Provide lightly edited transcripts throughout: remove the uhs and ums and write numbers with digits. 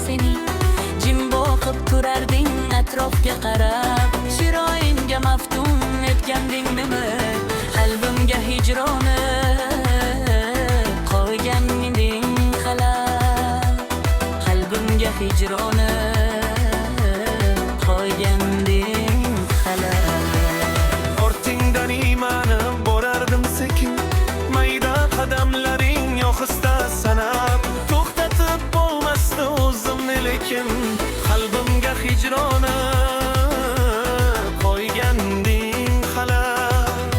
seni. Jim boqib turarding atrofga qarab, chiroyingga maftun etganding nima? Qalbimga hijroni qo'yganding qalab, qalbimga hijroni qo'yganding qalab. Ortingdan iymani borardim sekin, mayda qadamlaring yo'qista sanab, to'xtatib bo'lmasdi o'zimni lekin, qalbimga hijroni qo'yganding qalab,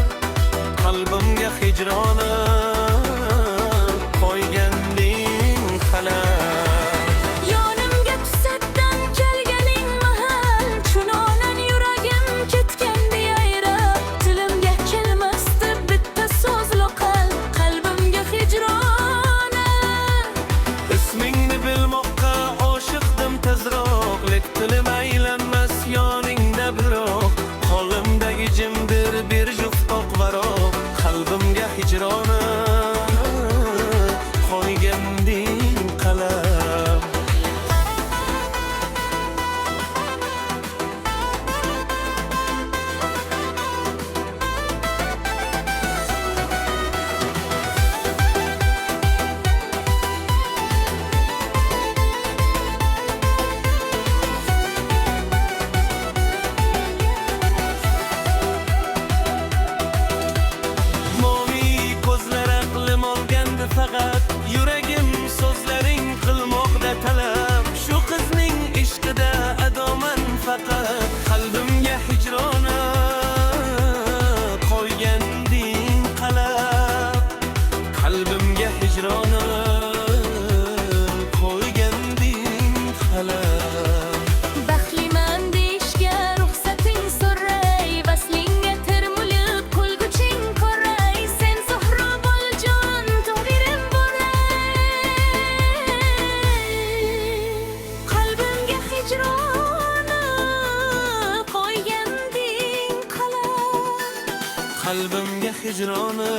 qalbimga hijroni qo'yganding qalab. Yonimga to'satdan kelganing mahal, chunonan yuragim ketgandi yayrab, tilimga kelmasdi bitta so'z loqal, qalbimga hijroni. Ismingni bilmoqqa oshiqdim tezroq, lek tilim aylanmas yoningda biroq, qo'limdagi jimdir bir juft oqvaroq, qalbimga hijroni qo'yganding qalab. Faqat yuragim so'zlaring qilmoqda talab, shu qizning ishqida adoman faqat, qalbimga hijroni qo'yganding qalab, qalbimga hijroni qo'yganding qalab. Baxtliman deyishga ruxsating so'ray, vaslingga termulib qo'lguching qo'ray, sen Zuhro bo'ljon to'g'rim bo'lay. Qalbimga hijroni qo'yganding qalab, Qalbimga hijroni